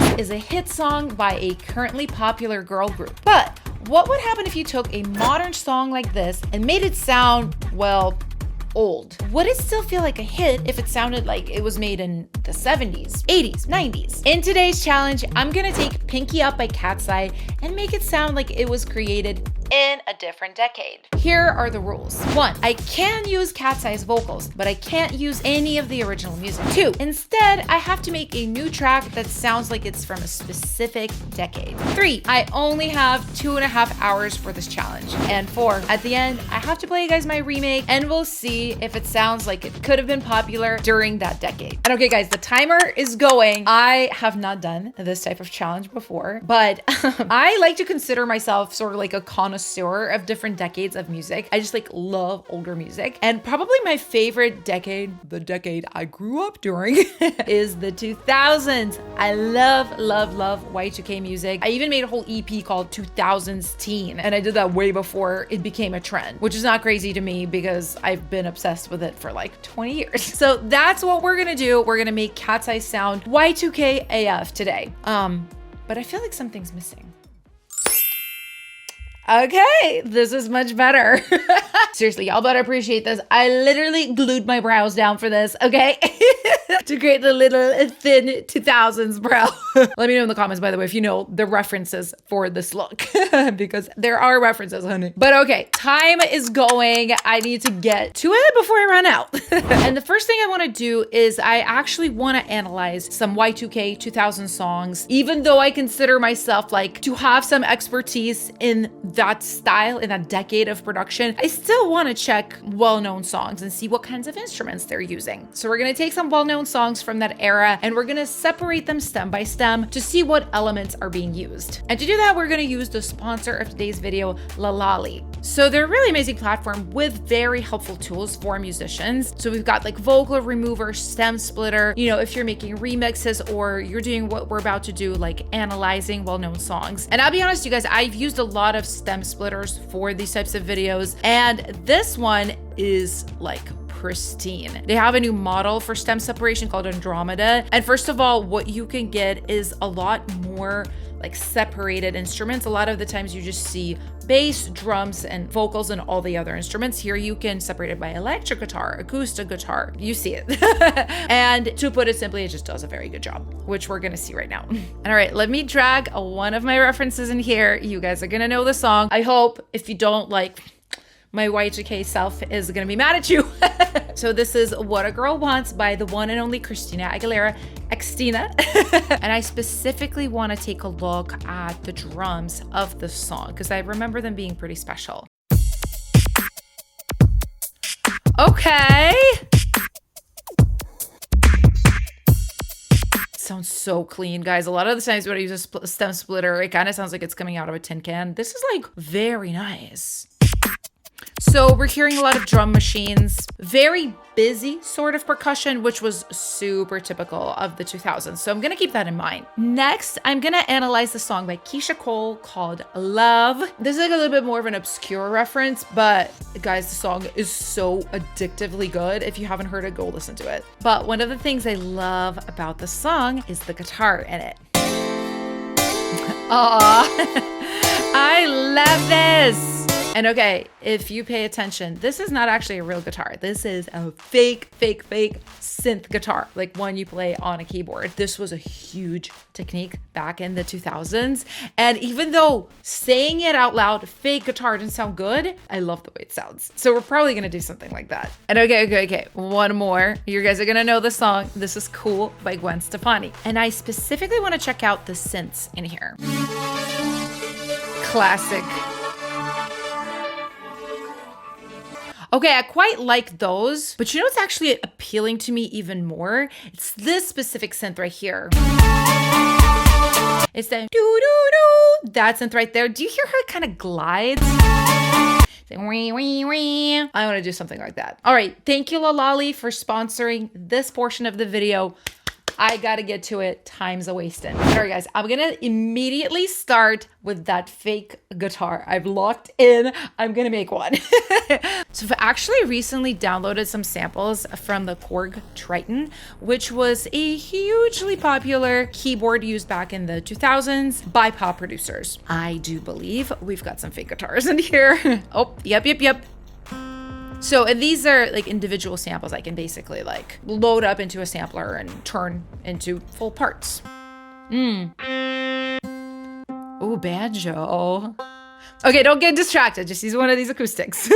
This is a hit song by a currently popular girl group. But what would happen if you took a modern song like this and made it sound, well, old? Would it still feel like a hit if it sounded like it was made in the 70s, 80s, 90s? In today's challenge, I'm gonna take Pinky Up by Cat's Eye and make it sound like it was created in a different decade. Here are the rules. 1, I can use Cat's Eye's vocals, but I can't use any of the original music. 2, instead, I have to make a new track that sounds like it's from a specific decade. 3, I only have 2.5 hours for this challenge. And 4, at the end, I have to play you guys my remake and we'll see if it sounds like it could have been popular during that decade. And okay guys, the timer is going. I have not done this type of challenge before, but I like to consider myself sort of like a connoisseur of different decades of music. I just like love older music. And probably my favorite decade, the decade I grew up during, is the 2000s. I love Y2K music. I even made a whole EP called 2000s Teen, and I did that way before it became a trend, which is not crazy to me because I've been obsessed with it for like 20 years. So that's what we're gonna do. We're gonna make Cat's Eye sound Y2K AF today. But I feel like something's missing. Okay, this is much better. Seriously, y'all better appreciate this. I literally glued my brows down for this, okay? To create the little thin 2000s brow. Let me know in the comments, by the way, if you know the references for this look, because there are references, honey. But okay, time is going. I need to get to it before I run out. And the first thing I want to do is I actually want to analyze some Y2K 2000 songs, even though I consider myself like to have some expertise in that style, in that decade of production. I still want to check well-known songs and see what kinds of instruments they're using. So we're going to take some well-known songs from that era and we're going to separate them stem by stem to see what elements are being used. And to do that, we're going to use the sponsor of today's video, Lalali. So they're a really amazing platform with very helpful tools for musicians. So we've got like vocal remover, stem splitter, you know, if you're making remixes or you're doing what we're about to do, like analyzing well-known songs. And I'll be honest, you guys, I've used a lot of stem splitters for these types of videos. And this one is like pristine. They have a new model for stem separation called Andromeda. And first of all, what you can get is a lot more like separated instruments. A lot of the times you just see bass, drums, and vocals and all the other instruments. Here you can separate it by electric guitar, acoustic guitar, you see it. And to put it simply, it just does a very good job, which we're gonna see right now. All right, let me drag one of my references in here. You guys are gonna know the song. I hope if you don't, like, my Y2K self is gonna be mad at you. So this is What a Girl Wants by the one and only Christina Aguilera, Xtina. And I specifically wanna take a look at the drums of the song because I remember them being pretty special. Okay. Sounds so clean, guys. A lot of the times when I use a stem splitter, it kind of sounds like it's coming out of a tin can. This is like very nice. So we're hearing a lot of drum machines, very busy sort of percussion, which was super typical of the 2000s. So I'm gonna keep that in mind. Next, I'm gonna analyze the song by Keisha Cole called Love. This is like a little bit more of an obscure reference, but guys, the song is so addictively good. If you haven't heard it, go listen to it. But one of the things I love about the song is the guitar in it. Aww, I love this. And okay, if you pay attention, this is not actually a real guitar. This is a fake synth guitar, like one you play on a keyboard. This was a huge technique back in the 2000s. And even though saying it out loud, fake guitar didn't sound good, I love the way it sounds. So we're probably gonna do something like that. And okay, one more. You guys are gonna know the song. This is Cool by Gwen Stefani. And I specifically wanna check out the synths in here. Classic. Okay, I quite like those, but you know what's actually appealing to me even more? It's this specific synth right here. It's the doo-doo-doo, that synth right there. Do you hear how it kind of glides? I want to do something like that. All right, thank you Lalali for sponsoring this portion of the video. I gotta get to it. Time's a wasting. All right, guys, I'm gonna immediately start with that fake guitar. I've locked in. I'm gonna make one. So I've actually recently downloaded some samples from the Korg Triton, which was a hugely popular keyboard used back in the 2000s by pop producers. I do believe we've got some fake guitars in here. Oh, yep. So, and these are like individual samples I can basically like load up into a sampler and turn into full parts. Oh, banjo. Okay, don't get distracted. Just use one of these acoustics.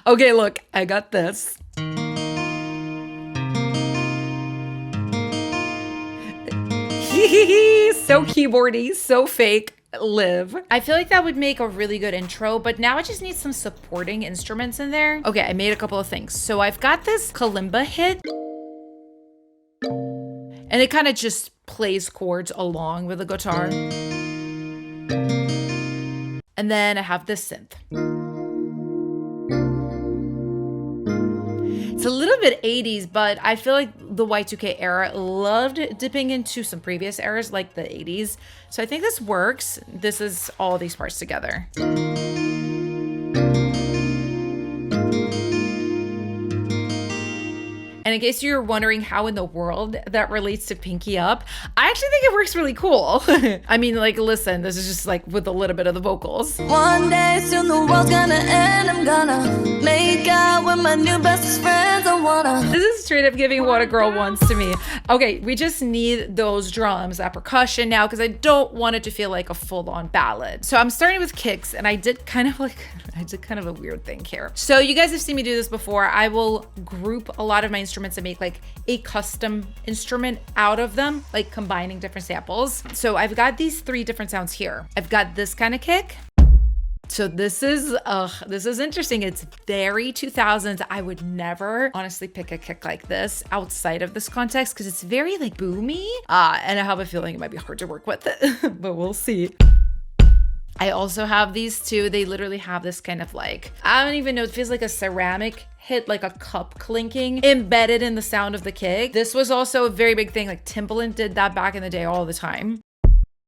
Okay, look, I got this. So keyboardy, so fake. Live. I feel like that would make a really good intro, but now I just need some supporting instruments in there. Okay, I made a couple of things. So I've got this kalimba hit, and it kind of just plays chords along with the guitar. And then I have this synth. It's a little bit 80s, but I feel like the Y2K era loved dipping into some previous eras like the 80s. So I think this works. This is all these parts together. And in case you're wondering how in the world that relates to Pinky Up, I actually think it works really cool. I mean, like, listen, this is just like with a little bit of the vocals. One day soon the world's gonna end. I'm gonna make out with my new best friends. I wanna. This is straight up giving what a girl wants to me. Okay, we just need those drums, that percussion now, because I don't want it to feel like a full-on ballad. So I'm starting with kicks, and I did kind of a weird thing here. So you guys have seen me do this before. I will group a lot of my instruments and make like a custom instrument out of them, like combining different samples. So I've got these 3 different sounds here. I've got this kind of kick. So this is interesting. It's very 2000s. I would never honestly pick a kick like this outside of this context because it's very like boomy. And I have a feeling it might be hard to work with it, but we'll see. I also have these 2. They literally have this kind of like, I don't even know, it feels like a ceramic hit, like a cup clinking embedded in the sound of the kick. This was also a very big thing. Like Timbaland did that back in the day all the time.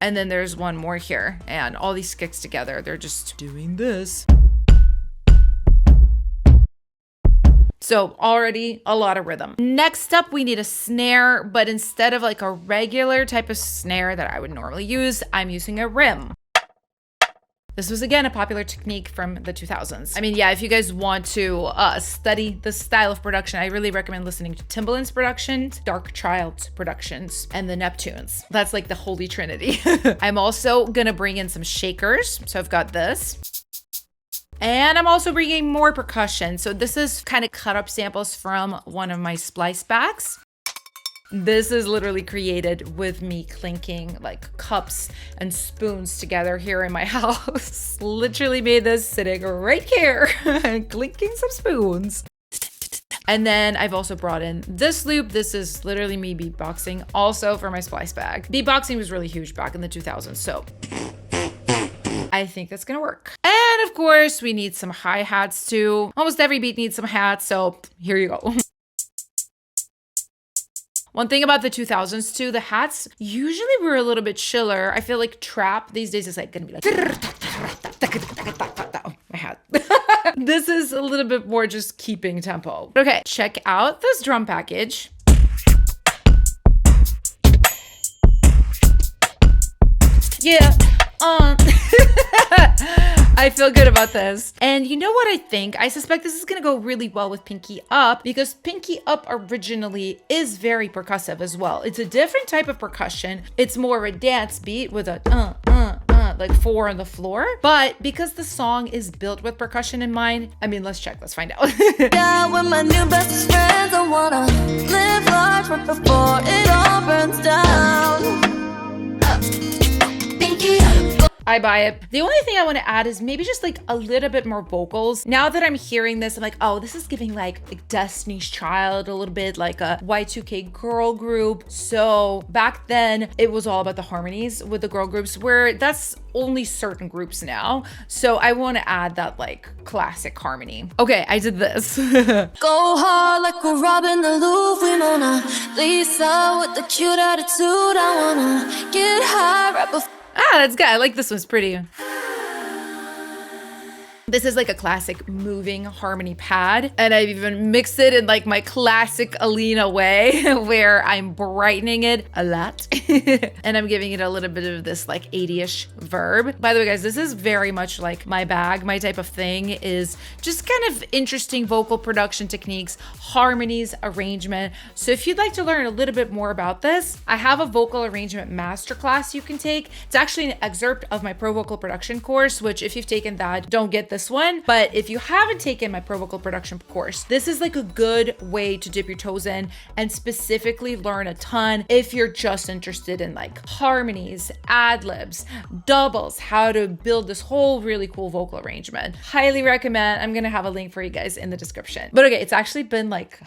And then there's one more here, and all these kicks together, they're just doing this. So already a lot of rhythm. Next up, we need a snare, but instead of like a regular type of snare that I would normally use, I'm using a rim. This was, again, a popular technique from the 2000s. I mean, yeah, if you guys want to study the style of production, I really recommend listening to Timbaland's productions, Dark Child's productions, and the Neptunes. That's like the holy trinity. I'm also gonna bring in some shakers. So I've got this. And I'm also bringing more percussion. So this is kind of cut up samples from one of my splice backs. This is literally created with me clinking like cups and spoons together here in my house. Literally made this sitting right here and clinking some spoons. And then I've also brought in this loop. This is literally me beatboxing also for my splice bag. Beatboxing was really huge back in the 2000s, so I think that's gonna work. And of course, we need some hi-hats too. Almost every beat needs some hats, so here you go. One thing about the 2000s too, the hats usually were a little bit chiller. I feel like trap these days is like gonna be like, oh, my hat. This is a little bit more just keeping tempo. Okay, check out this drum package. Yeah, I feel good about this. And you know what I think? I suspect this is gonna go really well with Pinky Up because Pinky Up originally is very percussive as well. It's a different type of percussion. It's more of a dance beat with a like 4 on the floor. But because the song is built with percussion in mind, I mean, let's check, let's find out. Yeah, with my new best friends, I wanna live large right before it all burns down. Pinky up. I buy it. The only thing I want to add is maybe just like a little bit more vocals. Now that I'm hearing this, I'm like, oh, this is giving like Destiny's Child, a little bit like a Y2K girl group. So back then it was all about the harmonies with the girl groups, where that's only certain groups now. So I want to add that like classic harmony. Okay, I did this. Go hard like a Robin the Louvre, Mona Lisa with the cute attitude. I wanna get high right before. That's good. I like this one's pretty. This is like a classic moving harmony pad, and I've even mixed it in like my classic Alina way where I'm brightening it a lot and I'm giving it a little bit of this like 80-ish verb. By the way, guys, this is very much like my bag. My type of thing is just kind of interesting vocal production techniques, harmonies, arrangement. So if you'd like to learn a little bit more about this, I have a vocal arrangement masterclass you can take. It's actually an excerpt of my pro vocal production course, which if you've taken that, don't get this one. But if you haven't taken my pro vocal production course, this is like a good way to dip your toes in and specifically learn a ton if you're just interested in like harmonies, ad libs, doubles, how to build this whole really cool vocal arrangement. Highly recommend. I'm gonna have a link for you guys in the description. But okay, it's actually been like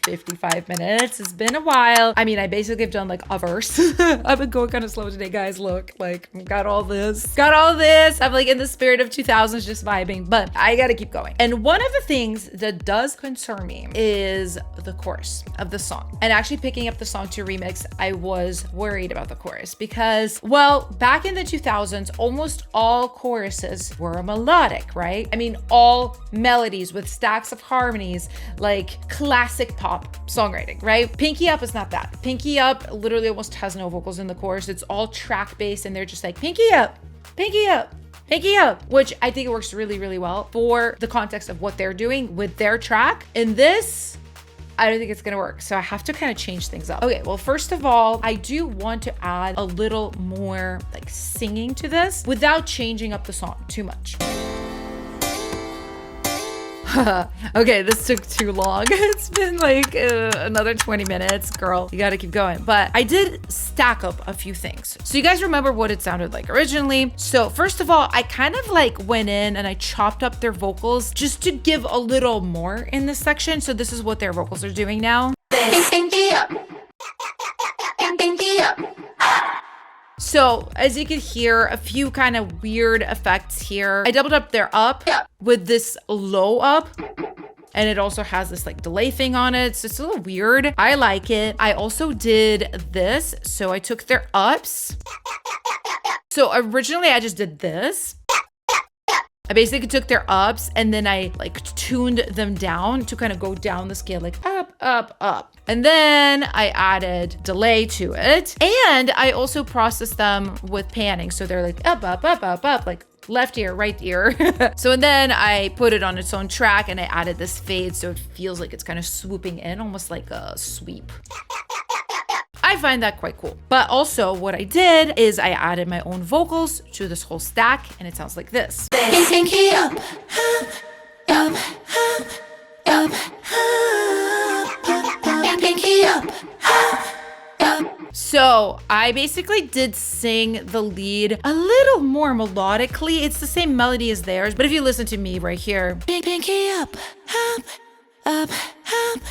55 minutes. It's been a while. I mean, I basically have done like a verse. I've been going kind of slow today, guys. Look, like got all this. I'm like in the spirit of 2000s, just vibing, but I gotta keep going. And one of the things that does concern me is the chorus of the song. And actually picking up the song to remix, I was worried about the chorus because, well, back in the 2000s, almost all choruses were melodic, right? I mean, all melodies with stacks of harmonies, like classic pop songwriting, right? Pinky Up is not that. Pinky Up literally almost has no vocals in the chorus. It's all track based and they're just like, pinky up, pinky up, pinky up, which I think it works really, really well for the context of what they're doing with their track. In this, I don't think it's gonna work. So I have to kind of change things up. Okay, well, first of all, I do want to add a little more like singing to this without changing up the song too much. Okay, this took too long. It's been like another 20 minutes. Girl, you gotta keep going. But I did stack up a few things. So you guys remember what it sounded like originally. So first of all, I kind of like went in and I chopped up their vocals just to give a little more in this section. So this is what their vocals are doing now. Pinky up. Pinky up. So as you can hear, a few kind of weird effects here. I doubled up their up with this low up. And it also has this like delay thing on it. So it's a little weird. I like it. I also did this. So I took their ups. So originally I just did this. I basically took their ups and then I like tuned them down to kind of go down the scale, like up, up, up. And then I added delay to it. And I also processed them with panning. So they're like up, up, up, up, up, like left ear, right ear. So and then I put it on its own track and I added this fade so it feels like it's kind of swooping in, almost like a sweep. I find that quite cool. But also what I did is I added my own vocals to this whole stack and it sounds like this. Pinky up, up, up, pinky up, up. So I basically did sing the lead a little more melodically. It's the same melody as theirs, but if you listen to me right here, Pinky up, up, up.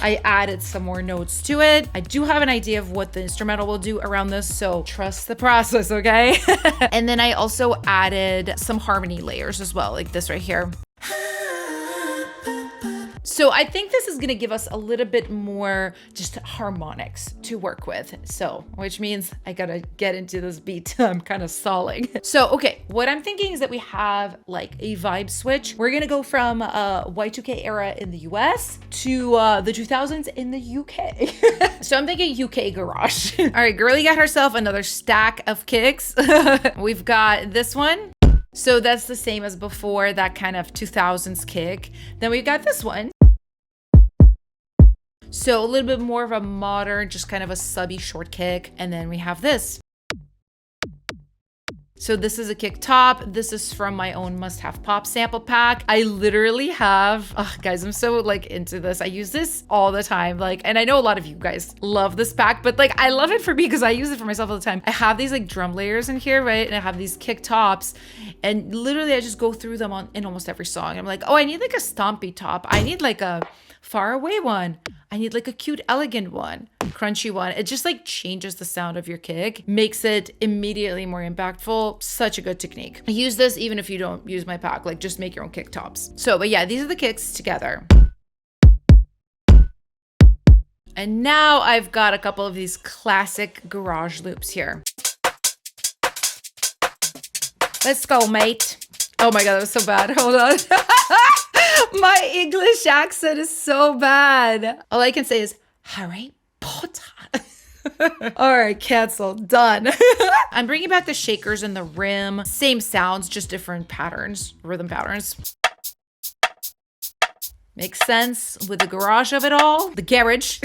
I added some more notes to it. I do have an idea of what the instrumental will do around this, so trust the process, okay? And then I also added some harmony layers as well, like this right here. So I think this is gonna give us a little bit more just harmonics to work with. So, which means I gotta get into this beat. I'm kind of stalling. So, okay, what I'm thinking is that we have like a vibe switch. We're gonna go from Y2K era in the US to the 2000s in the UK. So I'm thinking UK garage. All right, girlie got herself another stack of kicks. We've got this one. So that's the same as before, that kind of 2000s kick. Then we've got this one. So a little bit more of a modern, just kind of a subby short kick. And then we have this. So this is a kick top. This is from my own must-have pop sample pack. I literally have, oh, guys, I'm so like into this. I use this all the time. Like, and I know a lot of you guys love this pack, but like I love it for me because I use it for myself all the time. I have these like drum layers in here, right? And I have these kick tops, and literally I just go through them in almost every song. I'm like, oh, I need like a stompy top. I need like a far away one. I need like a cute, elegant one, crunchy one. It just like changes the sound of your kick, makes it immediately more impactful. Such a good technique. I use this even if you don't use my pack, like just make your own kick tops. So, but yeah, these are the kicks together. And now I've got a couple of these classic garage loops here. Let's go, mate. Oh my God, that was so bad. Hold on. My English accent is so bad. All I can say is Harry Potter. All right, canceled. Done. I'm bringing back the shakers and the rim. Same sounds, just different patterns, rhythm patterns. Makes sense with the garage of it all, the garage.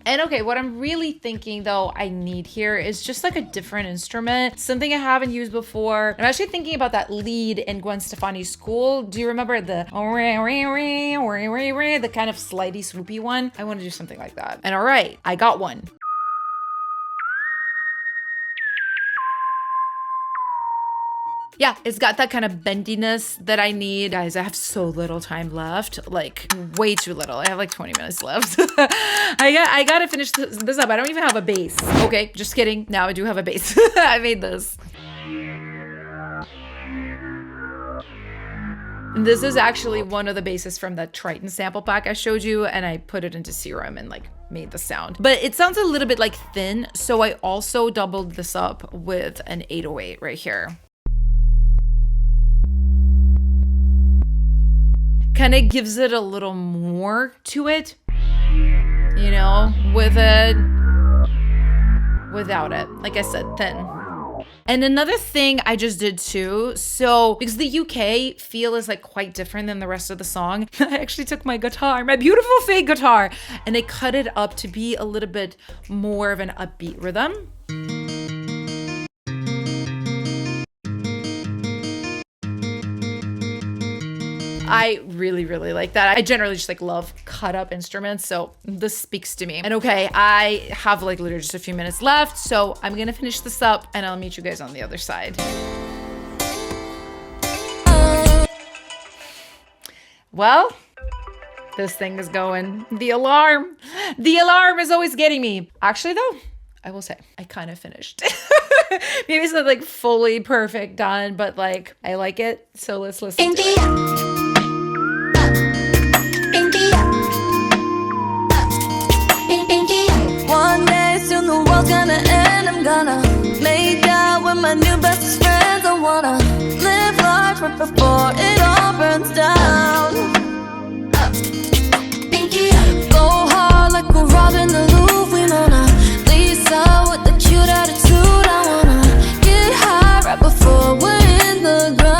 And okay, what I'm really thinking though I need here is just like a different instrument, something I haven't used before. I'm actually thinking about that lead in Gwen Stefani's School. Do you remember the kind of slidey swoopy one? I want to do something like that. And all right, I got one. Yeah, it's got that kind of bendiness that I need. Guys, I have so little time left, like way too little. I have like 20 minutes left. I gotta finish this up. I don't even have a bass. Okay, just kidding. Now I do have a bass. I made this. This is actually one of the basses from that Triton sample pack I showed you, and I put it into Serum and like made the sound. But it sounds a little bit like thin, so I also doubled this up with an 808 right here. Kind of gives it a little more to it, you know, with it, without it. Like I said, thin. And another thing I just did too, so because the UK feel is like quite different than the rest of the song, I actually took my guitar, my beautiful fake guitar, and I cut it up to be a little bit more of an upbeat rhythm. I really, really like that. I generally just like love cut up instruments, so this speaks to me. And okay, I have like literally just a few minutes left, so I'm gonna finish this up and I'll meet you guys on the other side. Well, this thing is going. The alarm is always getting me. Actually though, I will say, I kind of finished. Maybe it's not like fully perfect done, but like, I like it, so let's listen to it. One day soon the world's gonna end. I'm gonna make out with my new bestest friends. I wanna live large right before it all burns down. Go hard like we're robbing the Louvre. We Mona Lisa with the cute attitude. I wanna get high right before we're in the ground.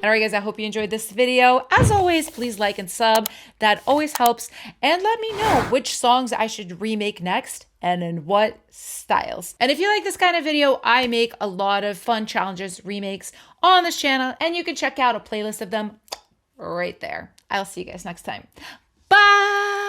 Alright guys, I hope you enjoyed this video. As always, please like and sub. That always helps. And let me know which songs I should remake next and in what styles. And if you like this kind of video, I make a lot of fun challenges, remakes on this channel, and you can check out a playlist of them right there. I'll see you guys next time. Bye!